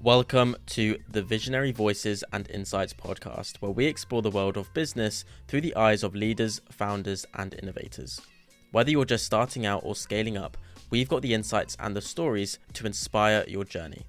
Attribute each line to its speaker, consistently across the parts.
Speaker 1: Welcome to the Visionary Voices and Insights podcast, where we explore the world of business through the eyes of leaders, founders, and innovators. Whether you're just starting out or scaling up, we've got the insights and the stories to inspire your journey.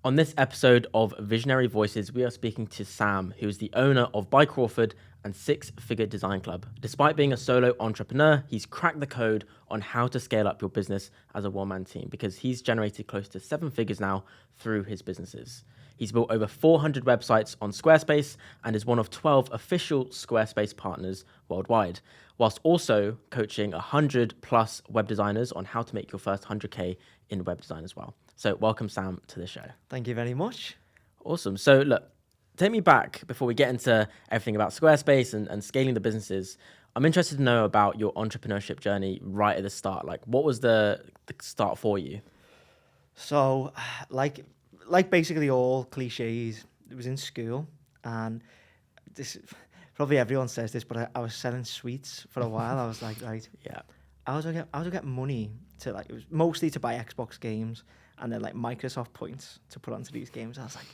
Speaker 1: On this episode of Visionary Voices, we are speaking to Sam, who is the owner of ByCrawford and Six Figure Design Club. Despite being a solo entrepreneur, he's cracked the code on how to scale up your business as a one-man team because he's generated close to 7 figures now through his businesses. He's built over 400 websites on Squarespace and is one of 12 official Squarespace partners worldwide, whilst also coaching 100 plus web designers on how to make your first 100K in web design as well. So welcome, Sam, to the show.
Speaker 2: Thank you very much.
Speaker 1: Awesome. So look, take me back before we get into everything about Squarespace and scaling the businesses. I'm interested to know about your entrepreneurship journey right at the start. Like, what was the start for you?
Speaker 2: So, like basically all cliches, it was in school, and this probably everyone says this, but I was selling sweets for a while. I was like, right,
Speaker 1: Yeah.
Speaker 2: how do I get money to, like, it was mostly to buy Xbox games and then like Microsoft points to put onto these games. I was like,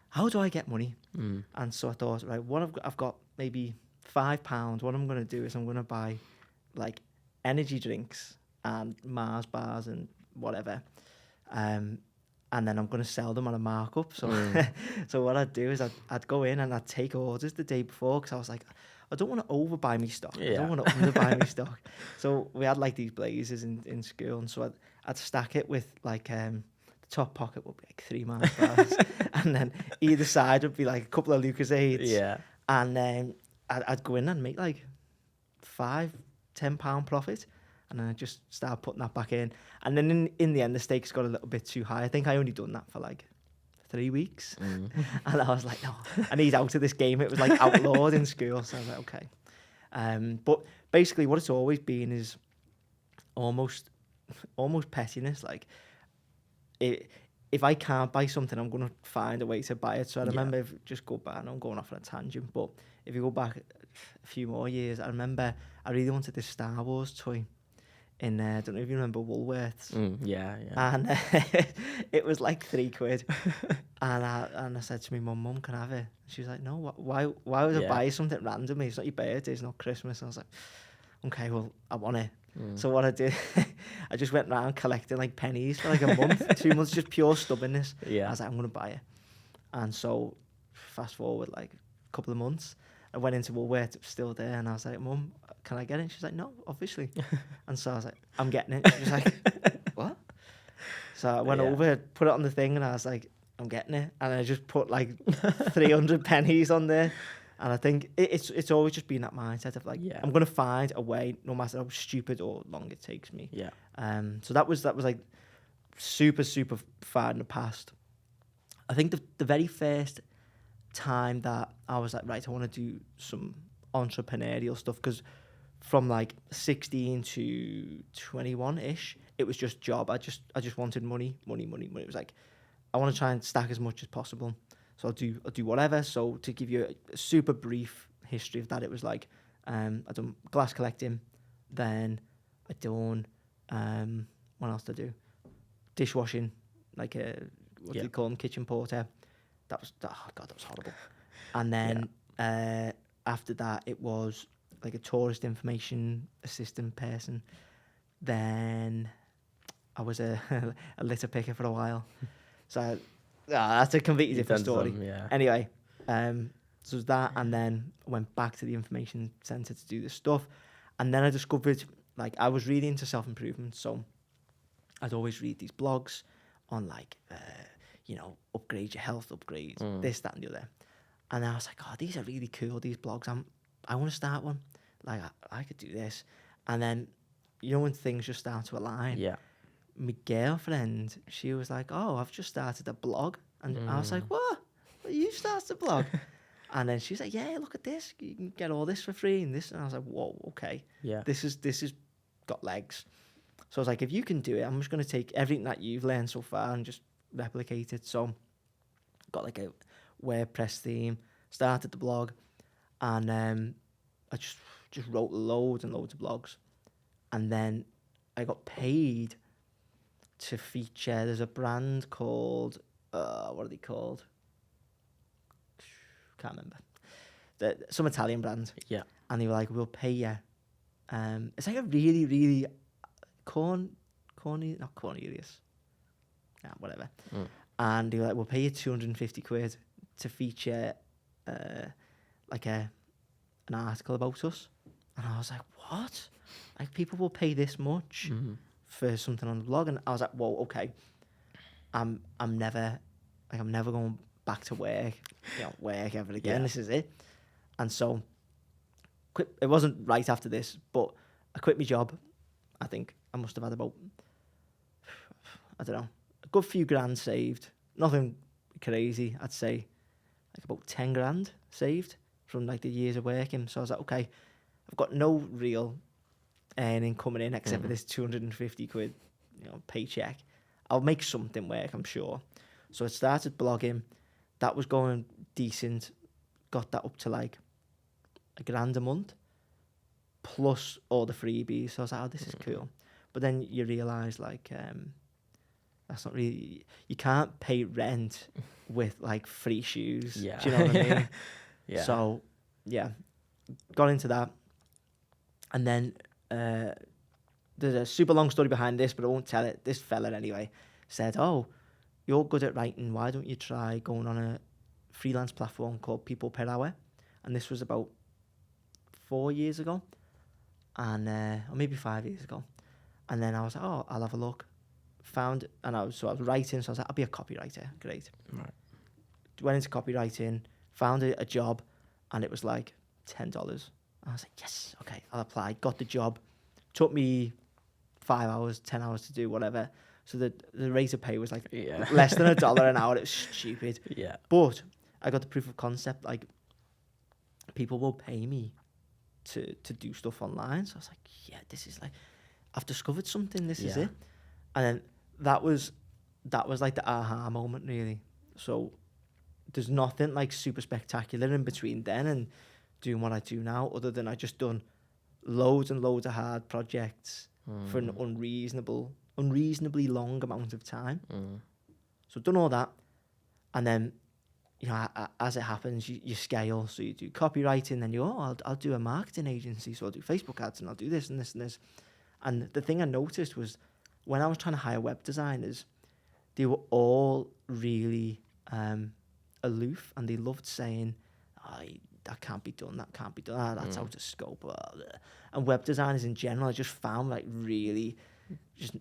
Speaker 2: how do I get money? And so I thought, right, I've got maybe £5. What I'm going to do is I'm going to buy like energy drinks and Mars bars and whatever. And then I'm going to sell them on a markup. So so what I'd do is I'd go in and I'd take orders the day before because I was like, I don't want to overbuy me stock.
Speaker 1: Yeah.
Speaker 2: I don't want to underbuy me stock. So we had like these blazers in school. And so I'd stack it with like, the top pocket would be like 3 Mars bars. And then either side would be like a couple of Lucasades.
Speaker 1: Yeah.
Speaker 2: And then I'd go in and make like £5-10 profit. And then I just started putting that back in. And then in the end, the stakes got a little bit too high. I think I only done that for like 3 weeks. And I was like, no, I need out of this game. It was like outlawed in school. So I was like, okay. But basically what it's always been is almost pettiness. Like, if I can't buy something, I'm going to find a way to buy it. So I remember, just go back, and I'm going off on a tangent, but if you go back a few more years, I remember I really wanted this Star Wars toy in, I don't know if you remember Woolworths.
Speaker 1: Yeah.
Speaker 2: And it was like £3. and I said to my mum, can I have it? She was like, no, why would I buy you something randomly? It's not your birthday, it's not Christmas. And I was like, okay, well, I want it. So what I did, I just went around collecting like pennies for like a month, 2 months, just pure stubbornness.
Speaker 1: Yeah.
Speaker 2: I was like, I'm going to buy it. And so fast forward like a couple of months, I went into Woolworths, it was still there, and I was like, Mum, can I get it? She's like, no, obviously. And so I was like, I'm getting it. She was like, what? So I went over, put it on the thing, and I was like, I'm getting it. And I just put like 300 pennies on there. And I think it's always just been that mindset of like, I'm going to find a way, no matter how stupid or long it takes me.
Speaker 1: Yeah.
Speaker 2: So that was like super, super far in the past. I think the very first time that I was like, right, I want to do some entrepreneurial stuff, because from like 16 to 21-ish, it was just job. I just wanted money. It was like, I want to try and stack as much as possible. So I'll do whatever. So to give you a super brief history of that, it was like, I done glass collecting, then I done, what else did I do? Dishwashing, like what do you call them? Kitchen porter. That was, oh God, that was horrible. And then after that, it was like a tourist information assistant person. Then I was a litter picker for a while. So that's a completely different story. Anyway, so it was that, and then I went back to the information centre to do this stuff. And then I discovered, like, I was really into self-improvement, so I'd always read these blogs on, like, upgrade your health, upgrade this, that, and the other. And I was like, oh, these are really cool, these blogs. I want to start one. Like, I could do this. And then, when things just start to align. Yeah. My girlfriend, she was like, oh, I've just started a blog. And I was like, what? You started a blog? And then she's like, yeah, look at this. You can get all this for free and this. And I was like, whoa, okay. Yeah. This is got legs. So I was like, if you can do it, I'm just going to take everything that you've learned so far and just replicate it. So got like a WordPress theme, started the blog, and I just wrote loads and loads of blogs. And then I got paid to feature. There's a brand called what are they called? Can't remember. Some Italian brand.
Speaker 1: Yeah.
Speaker 2: And they were like, we'll pay you. It's like a really, really not Cornelius. Yeah, whatever. And they were like, we'll pay you 250 quid to feature like an article about us. And I was like, what? Like, people will pay this much for something on the blog? And I was like, whoa, okay. I'm never going back to work ever again. This is it. And so it wasn't right after this, but I quit my job. I think I must have had about, I don't know, a good few grand saved. Nothing crazy, I'd say. Like about 10 grand saved from like the years of working. So I was like, okay, I've got no real earning coming in except for this 250 quid, paycheck. I'll make something work, I'm sure. So I started blogging. That was going decent. Got that up to like $1,000 a month, plus all the freebies. So I was like, oh, this is cool. But then you realise, like, that's not really... You can't pay rent with, like, free shoes.
Speaker 1: Yeah.
Speaker 2: Do you know what I mean?
Speaker 1: Yeah.
Speaker 2: So, yeah, got into that. And then there's a super long story behind this, but I won't tell it. This fella, anyway, said, oh, you're good at writing. Why don't you try going on a freelance platform called People Per Hour? And this was about 4 years ago, and or maybe 5 years ago. And then I was like, oh, I'll have a look. Found, and I was writing, so I was like, I'll be a copywriter. Great.
Speaker 1: Right.
Speaker 2: Went into copywriting, found a job, and it was like $10. I was like, yes, okay, I'll apply. Got the job. Took me 5 hours, 10 hours to do whatever. So the rate of pay was like less than $1 an hour. It was stupid.
Speaker 1: Yeah.
Speaker 2: But I got the proof of concept. Like, people will pay me to do stuff online. So I was like, yeah, this is like, I've discovered something. This is it. And then that was like the aha moment, really. So there's nothing like super spectacular in between then and doing what I do now, other than I just done loads and loads of hard projects for an unreasonably long amount of time. So I've done all that, and then, as it happens, you scale. So you do copywriting, then I'll do a marketing agency, so I'll do Facebook ads, and I'll do this and this and this. And the thing I noticed was, when I was trying to hire web designers, they were all really aloof, and they loved saying, that can't be done, that can't be done, that's out of scope. And web designers in general, I just found like really just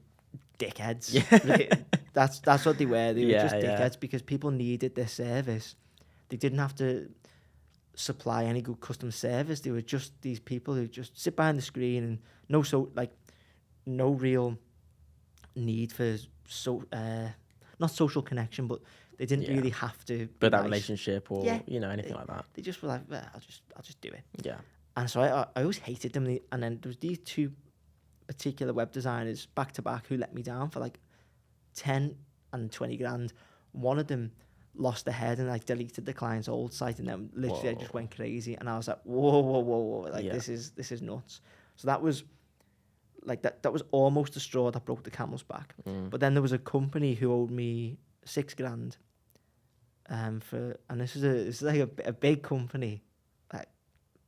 Speaker 2: dickheads. Yeah. That's what they were. They were just dickheads because people needed their service. They didn't have to supply any good custom service. They were just these people who just sit behind the screen and no real need for not social connection, but they didn't really have to
Speaker 1: build that relationship or anything like that.
Speaker 2: They just were like, well, I'll just do it.
Speaker 1: Yeah.
Speaker 2: And so I always hated them. And then there was these two particular web designers back to back who let me down for like 10 and 20 grand. One of them lost their head and like deleted the client's old site, and then literally I just went crazy. And I was like, whoa, like this is nuts. So that was like that was almost the straw that broke the camel's back. But then there was a company who owed me 6 grand and this is like a big company, like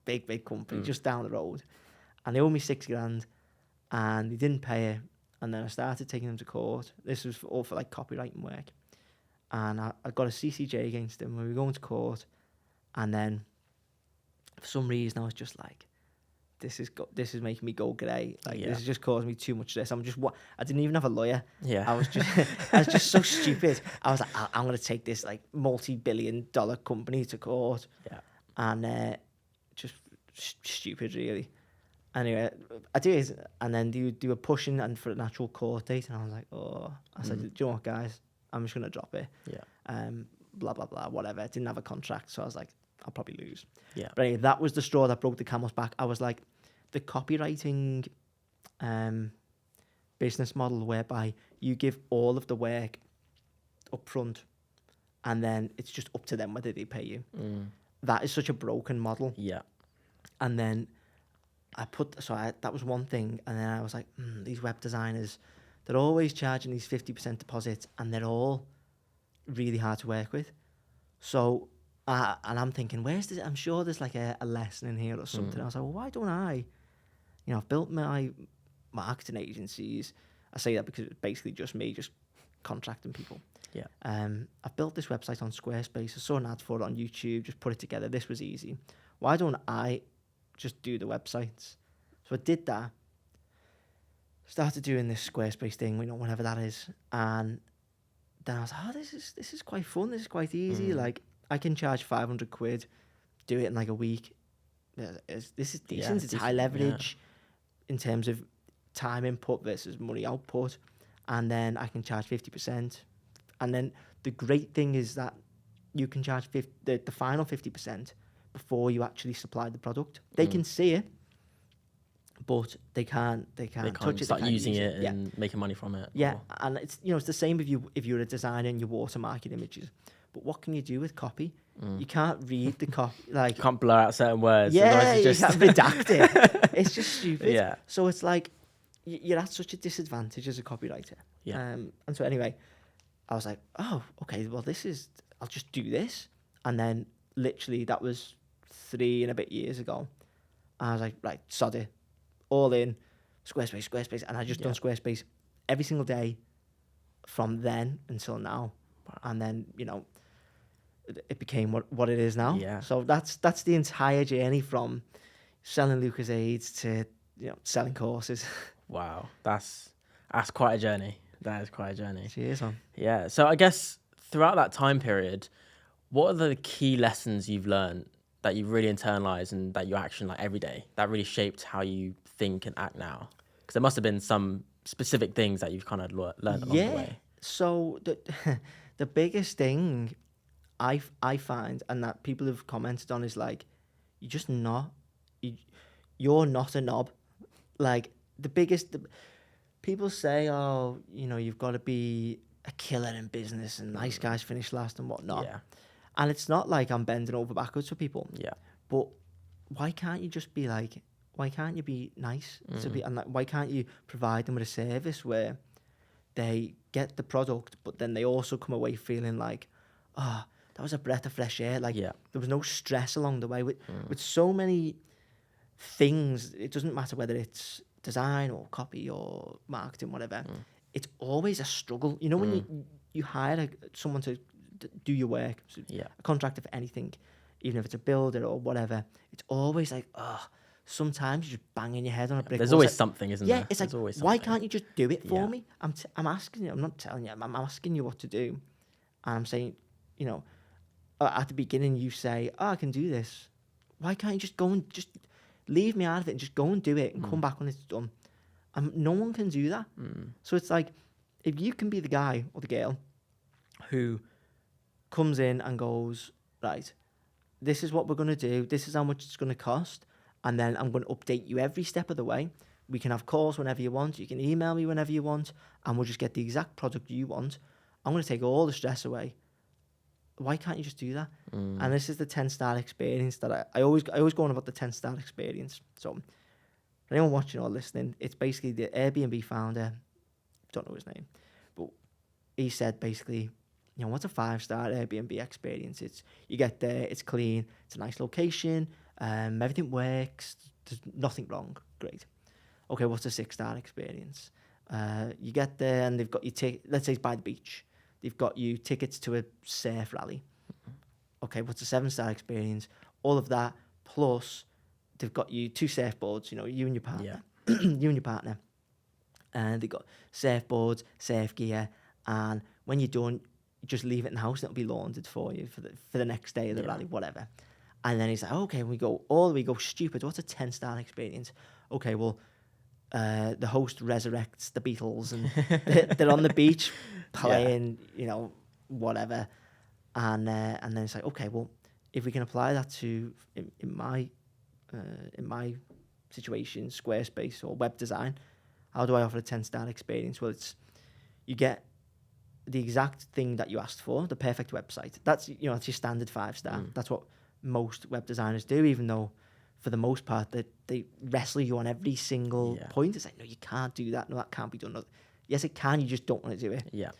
Speaker 2: big company just down the road, and they owed me 6 grand and they didn't pay it. And then I started taking them to court. This was all for like copywriting work, and I got a CCJ against them. We were going to court, and then for some reason I was just like, this is making me go grey. Like this is just causing me too much stress. I didn't even have a lawyer. Yeah. I was just so stupid. I was like, I'm gonna take this like multi-billion-dollar company to court. Yeah. And just stupid, really. Anyway, I did, and then they were pushing and for an actual court date, and I was like, I said, do you know what, guys? I'm just gonna drop it. Yeah. Blah blah blah, whatever. I didn't have a contract, so I was like, I'll probably lose. Yeah. But anyway, that was the straw that broke the camel's back. I was like, the copywriting business model whereby you give all of the work up front and then it's just up to them whether they pay you. That is such a broken model. Yeah. And then that was one thing. And then I was like, these web designers, they're always charging these 50% deposits, and they're all really hard to work with. So, and I'm thinking, where's this? I'm sure there's like a lesson in here or something. I was like, well, why don't I? I've built my marketing agencies. I say that because it's basically just me, just contracting people.
Speaker 1: Yeah.
Speaker 2: I've built this website on Squarespace. I saw an ad for it on YouTube, just put it together. This was easy. Why don't I just do the websites? So I did that. Started doing this Squarespace thing, whatever that is. And then I was like, oh, this is quite fun. This is quite easy. Like, I can charge 500 quid, do it in like a week. This is decent.
Speaker 1: Yeah,
Speaker 2: it's
Speaker 1: decent,
Speaker 2: high leverage in terms of time input versus money output. And then I can charge 50%. And then the great thing is that you can charge the final 50% before you actually supply the product. They can see it, but they can't touch it.
Speaker 1: Start using it and making money from it.
Speaker 2: Yeah, and it's it's the same if you're a designer and you watermark your images. But what can you do with copy? You can't read the copy. Like,
Speaker 1: you can't blur out certain words.
Speaker 2: Yeah,
Speaker 1: you
Speaker 2: can't redact it. It's just stupid.
Speaker 1: Yeah.
Speaker 2: So it's like you're at such a disadvantage as a copywriter.
Speaker 1: Yeah.
Speaker 2: And so anyway, I was like, oh, okay, well, I'll just do this. And then literally that was 3 and a bit years ago. I was like, right, sod it. All in, Squarespace. And I just done Squarespace every single day from then until now. Wow. And then, it became what it is now.
Speaker 1: Yeah.
Speaker 2: So that's the entire journey from selling Lucozades to, selling courses.
Speaker 1: Wow. That's quite a journey. That is quite a journey.
Speaker 2: Cheers, man.
Speaker 1: Yeah. So I guess throughout that time period, what are the key lessons you've learned that you've really internalized and that you action like every day that really shaped how you think and act now? Because there must have been some specific things that you've kind of learned along the way.
Speaker 2: So the biggest thing I find, and that people have commented on, is like, you're not a knob. Like, people say, oh, you've got to be a killer in business and nice guys finish last and whatnot.
Speaker 1: Yeah.
Speaker 2: And it's not like I'm bending over backwards for people.
Speaker 1: Yeah.
Speaker 2: But why can't you just be like, why can't you be nice to be, and like, why can't you provide them with a service where they get the product, but then they also come away feeling like, oh, that was a breath of fresh air. Like, there was no stress along the way. With so many things, it doesn't matter whether it's design or copy or marketing, whatever. It's always a struggle. When you hire someone to do your work, so a contractor for anything, even if it's a builder or whatever, it's always like, sometimes you're just banging your head on a brick wall.
Speaker 1: There's always something, isn't there?
Speaker 2: Yeah, it's like, why can't you just do it for me? I'm asking you. I'm not telling you. I'm asking you what to do. And I'm saying, at the beginning you say, oh, I can do this. Why can't you just go and just leave me out of it and just go and do it and come back when it's done? No one can do that. So it's like, if you can be the guy or the girl who comes in and goes, right, this is what we're going to do. This is how much it's going to cost. And then I'm going to update you every step of the way. We can have calls whenever you want. You can email me whenever you want. And we'll just get the exact product you want. I'm going to take all the stress away. Why can't you just do that? And this is the 10-star experience that I always go on about, the 10-star experience. So for anyone watching or listening, it's basically the Airbnb founder, don't know his name, but he said basically, what's a 5-star Airbnb experience? It's, you get there, it's clean, it's a nice location, everything works, there's nothing wrong. Great. Okay, what's a 6-star experience? You get there and they've got you let's say it's by the beach. They've got you tickets to a surf rally. Okay, what's a 7-star experience? All of that, plus they've got you 2 surfboards, you and your partner. You and your partner. And they've got surfboards, surf gear, and when you're done, you just leave it in the house and it'll be laundered for you for the next day of the rally, whatever. And then he's like, okay, we go stupid. What's a 10-star experience? Okay, well, the host resurrects the Beatles and they're on the beach playing, whatever. And then it's like, okay, well, if we can apply that to in my situation, Squarespace or web design, how do I offer a 10-star experience? Well, you get the exact thing that you asked for, the perfect website. That's that's your standard 5-star. That's what most web designers do, even though for the most part they wrestle you on every single point. It's like, no, you can't do that. No, that can't be done. No, Yes, it can. You just don't want to do it.
Speaker 1: Yeah.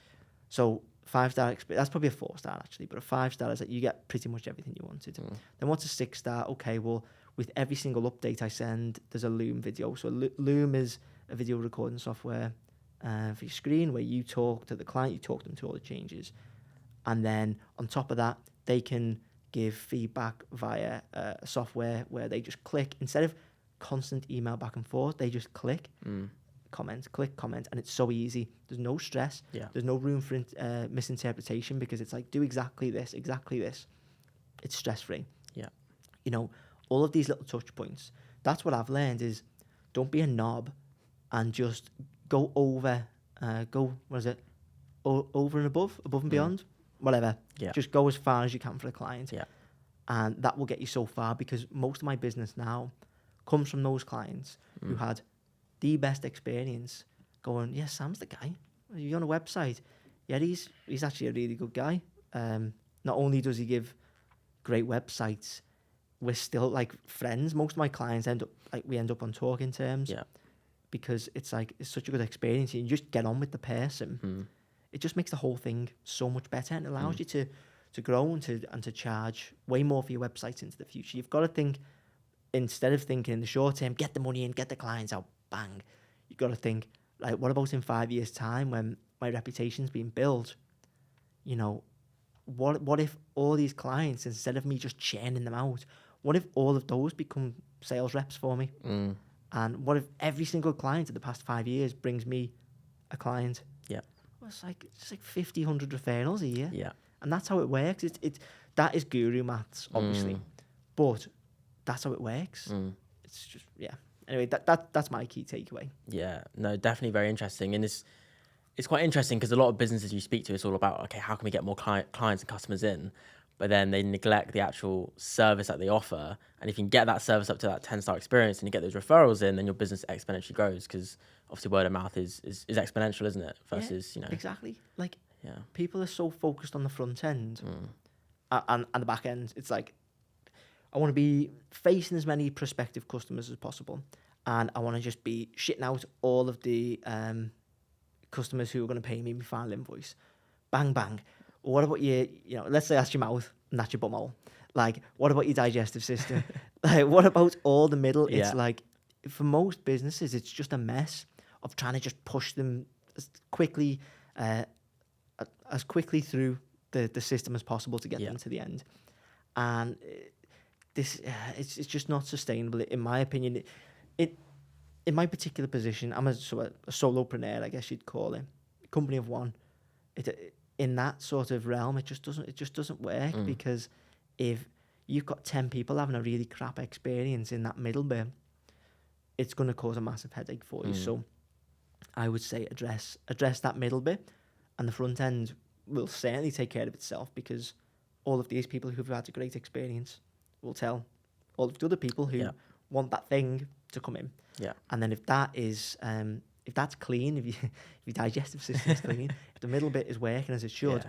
Speaker 2: So 5-star experience, that's probably a 4-star actually, but a 5-star is that you get pretty much everything you wanted. Then what's a 6-star? Okay, well, with every single update I send, there's a Loom video. So Loom is a video recording software for your screen where you talk to the client, you talk them to all the changes. And then on top of that, they can give feedback via software where they just click. Instead of constant email back and forth, they just click, comment, click, comment, and it's so easy. There's no stress.
Speaker 1: Yeah.
Speaker 2: There's no room for misinterpretation because it's like, do exactly this. It's stress-free.
Speaker 1: Yeah.
Speaker 2: You know, all of these little touch points. That's what I've learned is don't be a knob and just go over, over and above and beyond, whatever.
Speaker 1: Yeah.
Speaker 2: Just go as far as you can for the client.
Speaker 1: Yeah.
Speaker 2: And that will get you so far because most of my business now comes from those clients who had the best experience going, yeah, Sam's the guy. Are you on a website? Yeah, he's actually a really good guy. Not only does he give great websites, we're still like friends. Most of my clients end up on talking terms.
Speaker 1: Yeah.
Speaker 2: Because it's such a good experience. You just get on with the person. It just makes the whole thing so much better and allows you to grow and to charge way more for your websites into the future. You've got to think, instead of thinking in the short term, get the money in, get the clients out, bang. You've got to think, like, what about in 5 years' time when my reputation's been built? You know, what if all these clients, instead of me just churning them out, what if all of those become sales reps for me? And what if every single client in the past 5 years brings me a client?
Speaker 1: Yeah.
Speaker 2: Well, it's like 50, 100 referrals a year.
Speaker 1: Yeah.
Speaker 2: And that's how it works. That is guru maths, obviously. But that's how it works. It's just, yeah. Anyway, that's my key takeaway.
Speaker 1: Yeah, no, definitely very interesting. And it's quite interesting because a lot of businesses you speak to, it's all about, okay, how can we get more clients and customers in? But then they neglect the actual service that they offer. And if you can get that service up to that 10-star experience and you get those referrals in, then your business exponentially grows because obviously word of mouth is exponential, isn't it? Versus,
Speaker 2: Exactly. Like, people are so focused on the front end and the back end. It's like, I want to be facing as many prospective customers as possible. And I want to just be shitting out all of the customers who are going to pay me my final invoice. Bang, bang. What about let's say that's your mouth and that's your bumhole. Like, what about your digestive system? Like, what about all the middle?
Speaker 1: Yeah.
Speaker 2: It's like, for most businesses, it's just a mess of trying to just push them as quickly through the system as possible to get them to the end. And it's just not sustainable, in my opinion. In my particular position, I'm a solopreneur, I guess you'd call it, company of one. In that sort of realm, it just doesn't work because if you've got 10 people having a really crap experience in that middle bit, it's going to cause a massive headache for you. So I would say address that middle bit, and the front end will certainly take care of itself because all of these people who've had a great experience will tell all of the other people who want that thing to come in.
Speaker 1: Yeah.
Speaker 2: And then if that is if that's clean, if your digestive system is clean, if the middle bit is working as it should,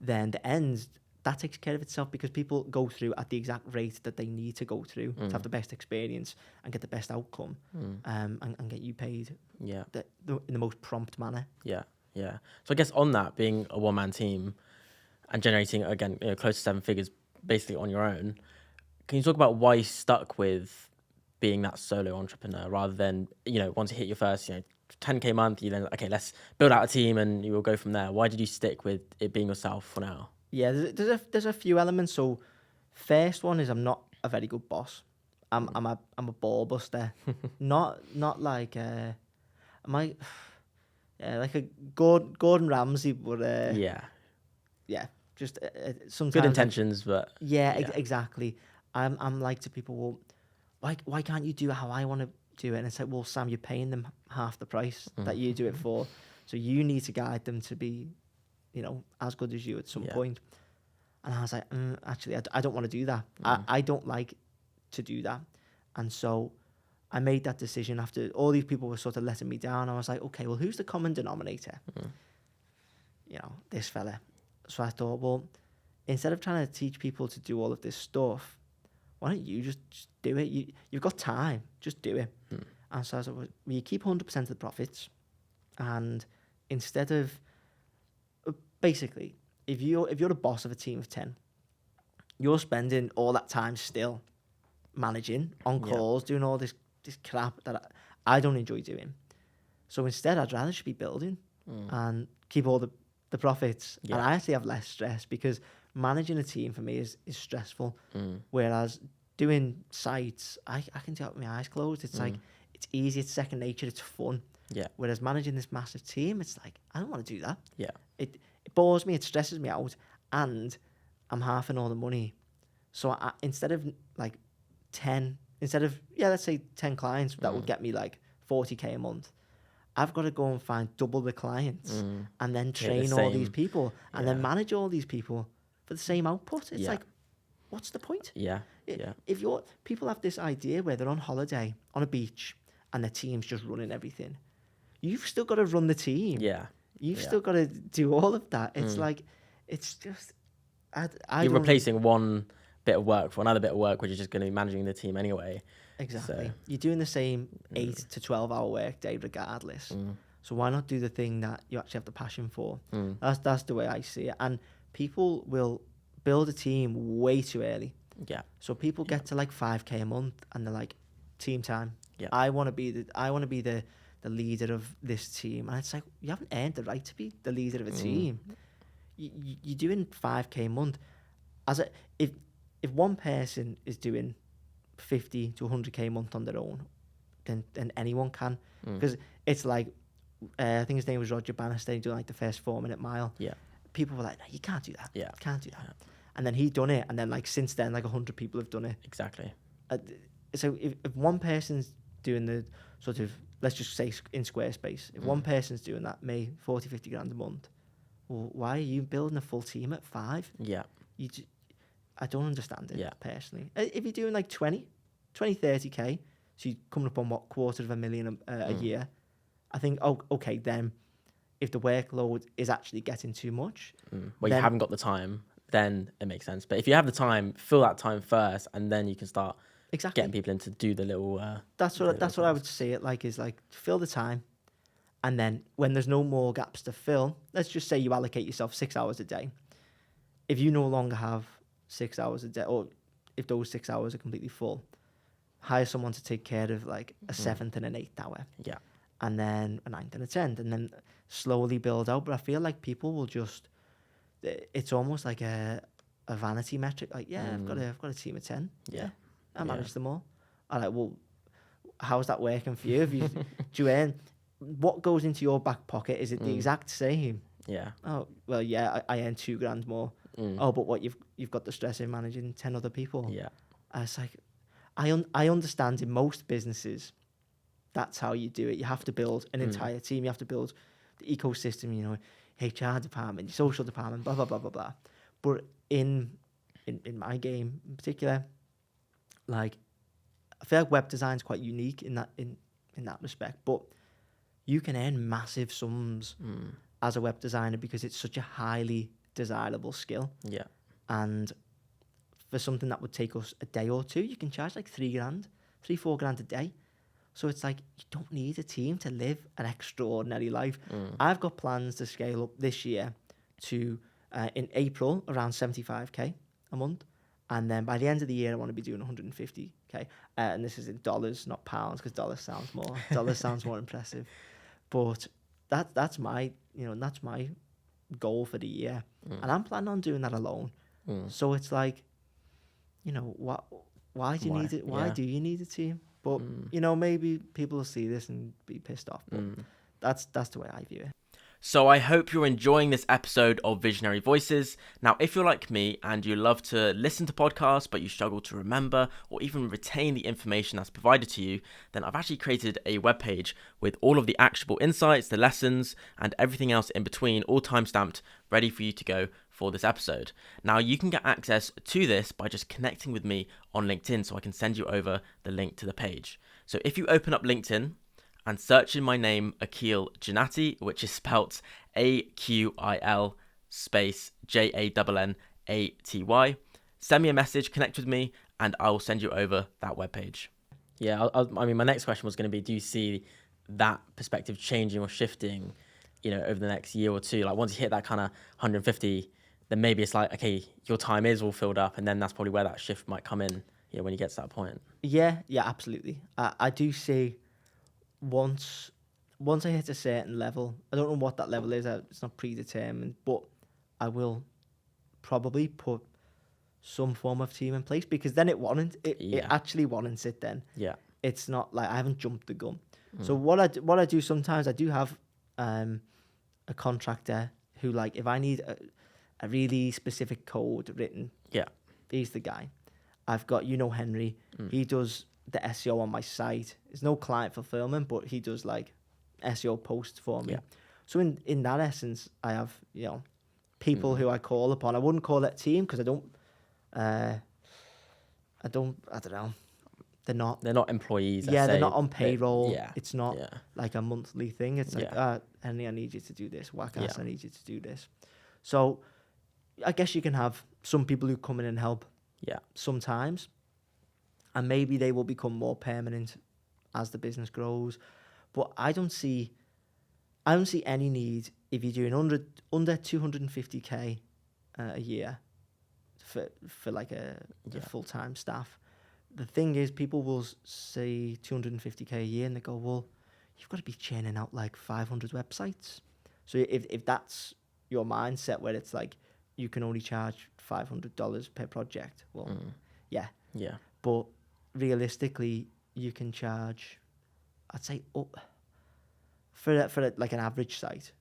Speaker 2: then the end, that takes care of itself because people go through at the exact rate that they need to go through to have the best experience and get the best outcome and get you paid in the most prompt manner.
Speaker 1: Yeah, yeah. So I guess on that, being a one-man team and generating, again, close to 7 figures basically on your own, can you talk about why you stuck with being that solo entrepreneur rather than, once you hit your first, 10K month, you then, okay, let's build out a team and you will go from there. Why did you stick with it being yourself for now?
Speaker 2: Yeah, there's a few elements. So first one is I'm not a very good boss. I'm a ball buster. not like like a Gordon Ramsay, but just sometimes
Speaker 1: good intentions, but
Speaker 2: exactly. I'm like to people, well, why can't you do it how I want to do it? And it's like, well, Sam, you're paying them half the price that you do it for, so you need to guide them to be, as good as you at some point. And I was like, actually, I don't want to do that. I don't like to do that. And so I made that decision after all these people were sort of letting me down. I was like, okay, well, who's the common denominator? This fella. So I thought, well, instead of trying to teach people to do all of this stuff, why don't you just do it? You've got time, just do it. And so I was like, well, you keep 100% of the profits, and instead of basically, if you're the boss of a team of 10, you're spending all that time still managing on calls, doing all this crap that I don't enjoy doing. So instead, I'd rather just be building and keep all the profits.
Speaker 1: Yeah.
Speaker 2: And I actually have less stress because managing a team for me is stressful. Whereas doing sites, I can do it with my eyes closed. It's like, it's easy, it's second nature, it's fun.
Speaker 1: Yeah.
Speaker 2: Whereas managing this massive team, it's like, I don't want to do that.
Speaker 1: Yeah.
Speaker 2: It bores me, it stresses me out, and I'm halving all the money. So instead of like 10, let's say 10 clients that would get me like 40k a month, I've got to go and find double the clients and then train all these people and then manage all these people for the same output. It's like, what's the point?
Speaker 1: Yeah.
Speaker 2: If people have this idea where they're on holiday on a beach and their team's just running everything, you've still got to run the team.
Speaker 1: Yeah.
Speaker 2: You've still got to do all of that. It's like, it's just,
Speaker 1: you're replacing one bit of work for another bit of work, which is just going to be managing the team anyway.
Speaker 2: Exactly. So, you're doing the same 8 to 12 hour work day regardless. So why not do the thing that you actually have the passion for? That's the way I see it. And people will build a team way too early.
Speaker 1: Yeah.
Speaker 2: So people get to like 5k a month and they're like, team time.
Speaker 1: Yeah.
Speaker 2: I want to be the leader of this team. And it's like, you haven't earned the right to be the leader of a team. You're doing 5k a month. If one person is doing 50 to 100k a month on their own, then anyone can. Because it's like, I think his name was Roger Bannister, doing like the first 4-minute mile.
Speaker 1: Yeah.
Speaker 2: People were like, no, you can't do that.
Speaker 1: Yeah.
Speaker 2: You can't do that. Yeah. And then he done it. And then like since then, like 100 people have done it.
Speaker 1: Exactly.
Speaker 2: So if one person's doing the sort of, let's just say in Squarespace, if one person's doing that, 40, 50 grand a month, well, why are you building a full team at 5?
Speaker 1: Yeah.
Speaker 2: I don't understand it personally. If you're doing like 20, 30k, so you're coming up on what, $250,000 a year, I think, okay, then if the workload is actually getting too much,
Speaker 1: well, you haven't got the time, then it makes sense. But if you have the time, fill that time first, and then you can start getting people in to do the little.
Speaker 2: That's what I would say. It like is like fill the time, and then when there's no more gaps to fill, let's just say you allocate yourself 6 hours a day. If you no longer have 6 hours a day, or if those 6 hours are completely full, hire someone to take care of like a 7th and an 8th hour.
Speaker 1: Yeah.
Speaker 2: And then a 9th and a 10th, and then slowly build out. But I feel like people will just, it's almost like a vanity metric. Like, I've got a team of 10. Yeah. I manage them all. I'm like, well, how's that working for you? Do you earn, what goes into your back pocket? Is it the exact same?
Speaker 1: Yeah.
Speaker 2: Oh, well, yeah, I earn $2,000 more. Oh, but what you've got the stress in managing 10 other people.
Speaker 1: Yeah.
Speaker 2: It's like, I understand in most businesses, that's how you do it. You have to build an entire team. You have to build the ecosystem, HR department, social department, blah, blah, blah, blah, blah. But in my game in particular, like, I feel like web design is quite unique in that respect. But you can earn massive sums as a web designer because it's such a highly desirable skill.
Speaker 1: Yeah.
Speaker 2: And for something that would take us a day or two, you can charge like $3,000-4,000 a day. So it's like, you don't need a team to live an extraordinary life. I've got plans to scale up this year to, in April, around 75k a month. And then by the end of the year, I want to be doing 150k. And this is in dollars, not pounds, because dollars sounds more impressive. But that's my goal for the year. And I'm planning on doing that alone. So it's like, why do you need it? Why do you need a team? But, maybe people will see this and be pissed off. But that's the way I view it.
Speaker 1: So I hope you're enjoying this episode of Visionary Voices. Now, if you're like me and you love to listen to podcasts, but you struggle to remember or even retain the information that's provided to you, then I've actually created a webpage with all of the actionable insights, the lessons, and everything else in between, all timestamped, ready for you to go for this episode. Now, you can get access to this by just connecting with me on LinkedIn, so I can send you over the link to the page. So if you open up LinkedIn and search in my name, Akil Jannati, which is spelt AQIL space JANNATY. Send me a message, connect with me, and I will send you over that webpage. Yeah, my next question was going to be, do you see that perspective changing or shifting over the next year or two, like once you hit that kind of 150, then maybe it's like, okay, your time is all filled up, and then that's probably where that shift might come in, when you get to that point.
Speaker 2: Yeah, absolutely. I do see once I hit a certain level, I don't know what that level is. It's not predetermined, but I will probably put some form of team in place, because then it actually warrants it. Then it's not like I haven't jumped the gun. So what I do sometimes, I do have a contractor who, like, if I need a really specific code written, he's the guy. I've got Henry. He does the SEO on my site. There's no client fulfillment, but he does like SEO posts for me. So in that essence, I have people who I call upon. I wouldn't call it a team, because I don't know. They're not
Speaker 1: employees.
Speaker 2: They're not on payroll. It's not
Speaker 1: Yeah.
Speaker 2: like a monthly thing. It's like, Henry, I need you to do this. Wackass, I need you to do this. So I guess you can have some people who come in and help sometimes, and maybe they will become more permanent as the business grows. But I don't see any need, if you're doing under 250k a year for like a full-time staff. The thing is, people will say 250k a year and they go, well, you've got to be churning out like 500 websites. So if that's your mindset, where it's like you can only charge $500 per project, well, yeah. But realistically, you can charge, I'd say, for like an average site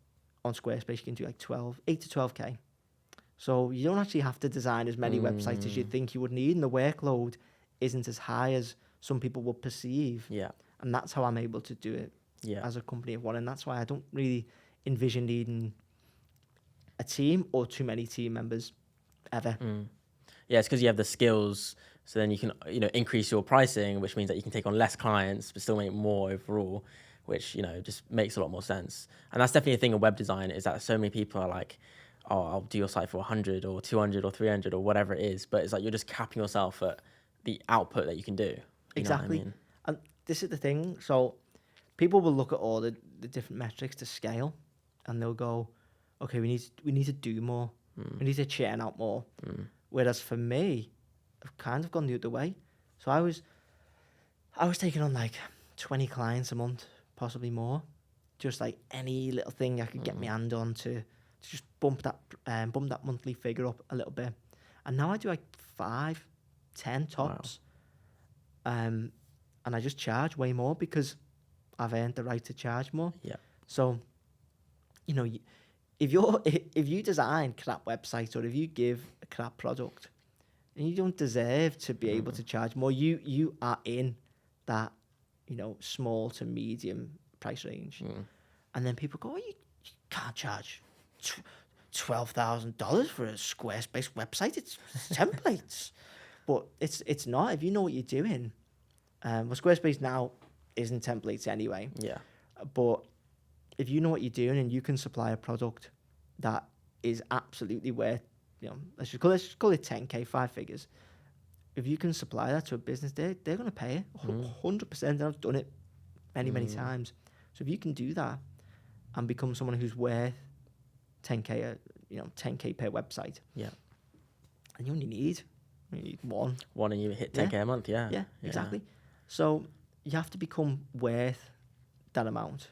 Speaker 2: on Squarespace, you can do like 8 to 12k. So you don't actually have to design as many websites as you'd think you would need, and the workload isn't as high as some people would perceive. And that's how I'm able to do it as a company of one, and that's why I don't really envision needing a team or too many team members ever.
Speaker 1: It's because you have the skills, so then you can increase your pricing, which means that you can take on less clients but still make more overall, which just makes a lot more sense. And that's definitely a thing in web design, is that so many people are like, oh, I'll do your site for 100 or 200 or 300 or whatever it is, but it's like you're just capping yourself at the output that you can do.
Speaker 2: Exactly.
Speaker 1: Know what I mean?
Speaker 2: And this is the thing. So people will look at all the different metrics to scale, and they'll go, okay, we need to do more. We need to churn out more. Whereas for me, I've kind of gone the other way. So I was taking on like 20 clients a month, possibly more. Just like any little thing I could get my hand on to just bump that monthly figure up a little bit. And now I do like 5, 10 tops. Wow. And I just charge way more because I've earned the right to charge more. So, if you design crap websites, or if you give a crap product, and you don't deserve to be able to charge more, you are in that, small to medium price range. And then people go, oh, you can't charge $12,000 for a Squarespace website. It's templates. But it's not. If you know what you're doing, well, Squarespace now isn't templates anyway. But if you know what you're doing and you can supply a product that is absolutely worth, let's just call it 10k, 5 figures. If you can supply that to a business, they're going to pay it 100%. And I've done it many times. So if you can do that and become someone who's worth 10k, 10k per website, and you only need one,
Speaker 1: and you hit 10k a month. Yeah,
Speaker 2: exactly. So you have to become worth that amount.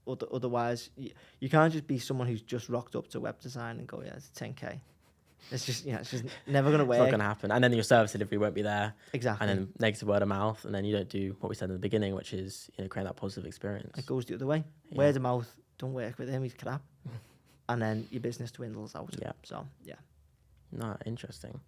Speaker 2: Otherwise, you can't just be someone who's just rocked up to web design and go, it's 10k. It's just, it's just never going to work.
Speaker 1: It's not going to happen. And then your service delivery won't be there.
Speaker 2: Exactly.
Speaker 1: And then negative word of mouth. And then you don't do what we said in the beginning, which is, create that positive experience.
Speaker 2: It goes the other way. Word of mouth, don't work with him, he's crap. And then your business dwindles out. So,
Speaker 1: No, interesting.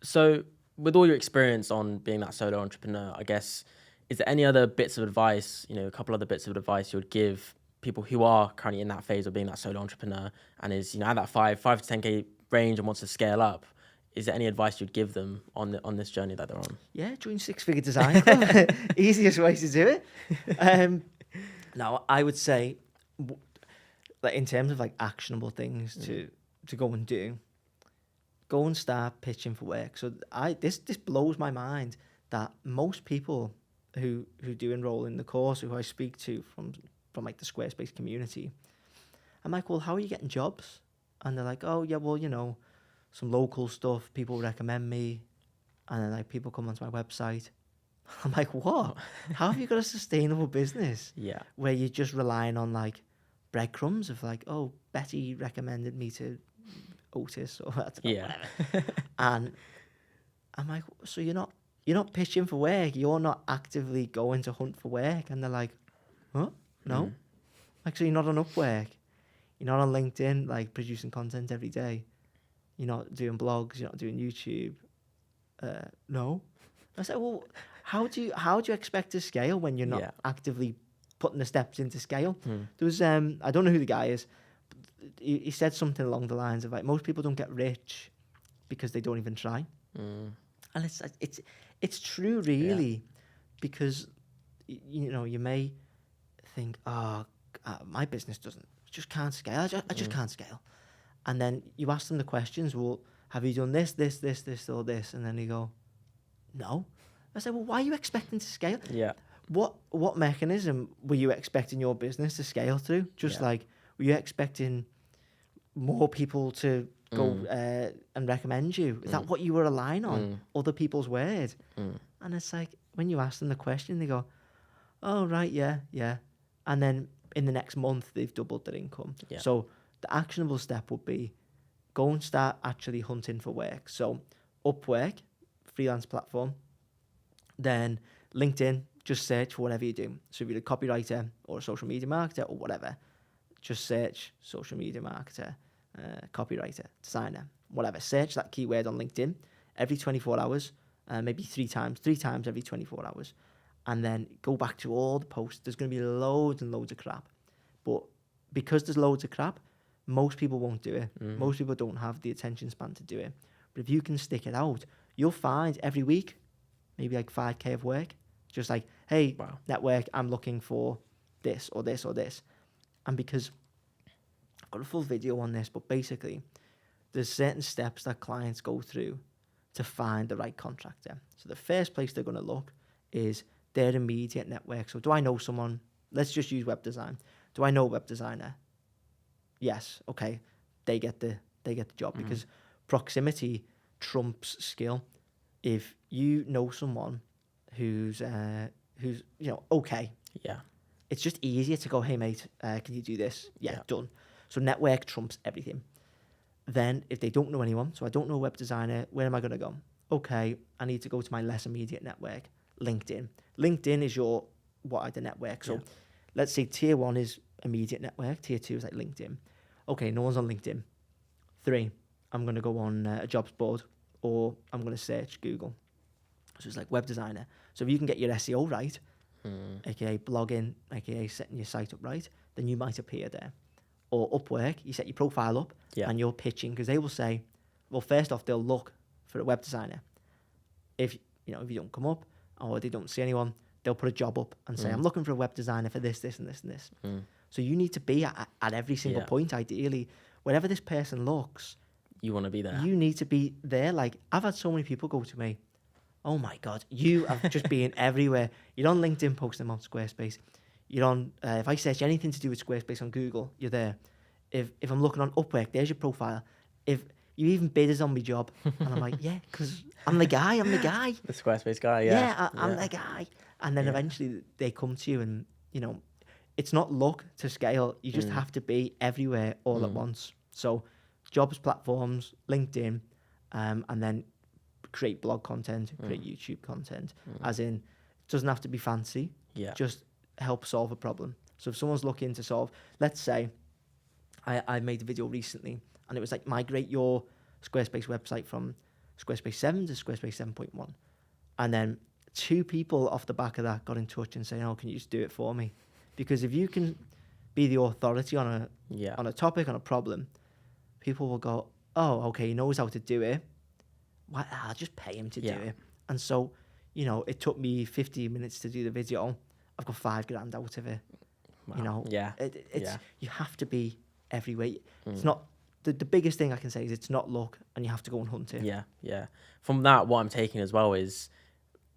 Speaker 1: So with all your experience on being that solo entrepreneur, I guess, is there any other bits of advice, a couple other bits of advice you would give people who are currently in that phase of being that solo entrepreneur and is, at that 5 to 10k range and wants to scale up? Is there any advice you'd give them on this journey that they're on? Yeah,
Speaker 2: join Six Figure Design Club. Easiest way to do it. Now, I would say, like in terms of like actionable things to go and do, go and start pitching for work. So this blows my mind that most people who do enroll in the course, who I speak to from like the Squarespace community. I'm like, well, how are you getting jobs? And they're like, oh yeah, well, some local stuff, people recommend me, and then like people come onto my website. I'm like, what? How have you got a sustainable business
Speaker 1: Yeah.
Speaker 2: where you're just relying on like breadcrumbs of like, oh, Betty recommended me to Otis or whatever. And I'm like, so you're not pitching for work, you're not actively going to hunt for work. And they're like, huh? No. Like, so you're not on Upwork, you're not on LinkedIn like producing content every day, you're not doing blogs, you're not doing YouTube. No. I said, well, how do you expect to scale when you're not actively putting the steps into scale? There was I don't know who the guy is, but he said something along the lines of like, most people don't get rich because they don't even try. And it's true, really, because you may think, oh, my business just can't scale. I just can't scale. And then you ask them the questions, well, have you done this, or this? And then they go, no. I say, well, why are you expecting to scale?
Speaker 1: Yeah.
Speaker 2: What mechanism were you expecting your business to scale through? Just like, were you expecting more people to go and recommend you? Is that what you were relying on? Other people's word? And it's like, when you ask them the question, they go, oh, right, yeah. And then in the next month, they've doubled their income. Yeah. So the actionable step would be go and start actually hunting for work. So Upwork, freelance platform. Then LinkedIn, just search for whatever you do. So if you're a copywriter or a social media marketer or whatever, just search social media marketer, copywriter, designer, whatever. Search that keyword on LinkedIn every 24 hours, maybe three times every 24 hours. And then go back to all the posts. There's going to be loads and loads of crap. But because there's loads of crap, most people won't do it. Most people don't have the attention span to do it. But if you can stick it out, you'll find every week, maybe like 5K of work. Just like, hey, network, I'm looking for this or this or this. And because I've got a full video on this, but basically there's certain steps that clients go through to find the right contractor. So the first place they're going to look is their immediate network. So do I know someone? Let's just use web design. Do I know a web designer? Yes. Okay. They get the job because proximity trumps skill. If you know someone who's okay, it's just easier to go, hey mate, can you do this? Yeah, done. So network trumps everything. Then if they don't know anyone, so I don't know a web designer, where am I going to go? Okay, I need to go to my less immediate network, LinkedIn. LinkedIn is your wider network. So let's say tier 1 is immediate network, tier 2 is like LinkedIn. Okay, no one's on LinkedIn. 3, I'm going to go on a jobs board, or I'm going to search Google. So it's like web designer. So if you can get your SEO right, aka blogging, aka setting your site up right, then you might appear there. Or Upwork, you set your profile up and you're pitching, because they will say, well, first off, they'll look for a web designer. If you don't come up or they don't see anyone, they'll put a job up and say, I'm looking for a web designer for this, this, and this, and this. So you need to be at every single point, ideally. Wherever this person looks,
Speaker 1: you want to be there.
Speaker 2: You need to be there. Like, I've had so many people go to me, oh my God, you have just been everywhere. You're on LinkedIn posting them on Squarespace. You're on, if I search anything to do with Squarespace on Google, you're there. If I'm looking on Upwork, there's your profile. If you even bidders on my job, and I'm like, yeah, because I'm the guy.
Speaker 1: The Squarespace guy,
Speaker 2: I'm the guy. And then eventually they come to you, and, it's not luck to scale. You just have to be everywhere all at once. So jobs platforms, LinkedIn, and then create blog content, create YouTube content. As in, it doesn't have to be fancy. Just help solve a problem. So if someone's looking to solve, let's say, I made a video recently, and it was like, migrate your Squarespace website from Squarespace 7 to Squarespace 7.1. And then 2 people off the back of that got in touch and saying, oh, can you just do it for me? Because if you can be the authority on a topic, on a problem, people will go, oh, okay, he knows how to do it. Why? I'll just pay him to do it. And so, it took me 15 minutes to do the video. I've got $5,000 out of it.
Speaker 1: Wow.
Speaker 2: You have to be everywhere. It's not the biggest thing I can say is it's not luck, and you have to go and hunt it.
Speaker 1: From that, what I'm taking as well is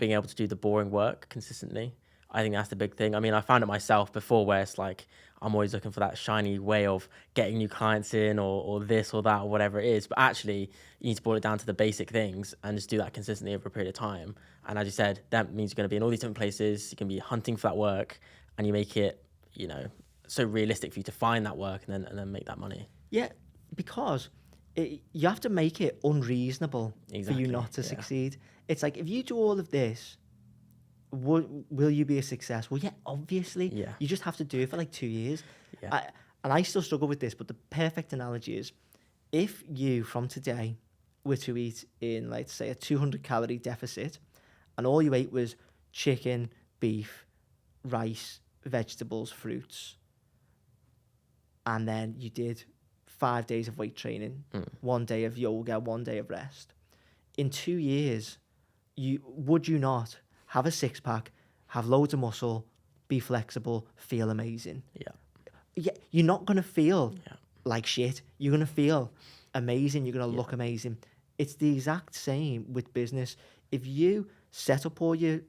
Speaker 1: being able to do the boring work consistently. I think that's the big thing. I mean, I found it myself before where it's like I'm always looking for that shiny way of getting new clients in or this or that or whatever it is. But actually, you need to boil it down to the basic things and just do that consistently over a period of time. And as you said, that means you're going to be in all these different places. You can be hunting for that work and you make it, you know, so realistic for you to find that work and then make that money.
Speaker 2: Yeah, because you have to make it unreasonable for
Speaker 1: Exactly,
Speaker 2: you not to
Speaker 1: yeah.
Speaker 2: succeed. It's like, if you do all of this, will you be a success? Well, yeah, obviously.
Speaker 1: Yeah.
Speaker 2: You just have to do it for like 2 years.
Speaker 1: Yeah.
Speaker 2: And I still struggle with this, but the perfect analogy is, if you from today were to eat in, like, say, a 200-calorie deficit, and all you ate was chicken, beef, rice, vegetables, fruits, and then you did 5 days of weight training, 1 day of yoga, 1 day of rest, in 2 years, would you not have a six-pack, have loads of muscle, be flexible, feel amazing? Yeah, you're not going to feel like shit. You're going to feel amazing. You're going to look amazing. It's the exact same with business. If you set up all your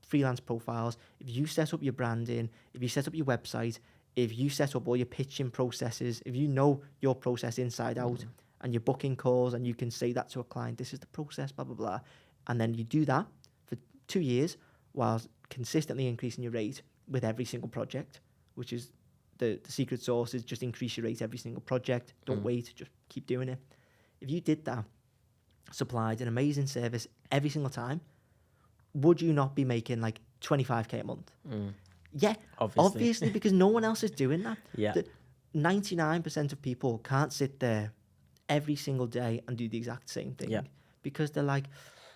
Speaker 2: freelance profiles, if you set up your branding, if you set up your website, if you set up all your pitching processes, if you know your process inside out and you're booking calls and you can say that to a client, this is the process, blah, blah, blah. And then you do that for 2 years while consistently increasing your rate with every single project, which is the secret sauce, is just increase your rate every single project. Don't wait, just keep doing it. If you did that, supplied an amazing service every single time, would you not be making like 25k a month? Yeah, obviously, because no one else is doing that.
Speaker 1: Yeah.
Speaker 2: 99% of people can't sit there every single day and do the exact same thing because they're like,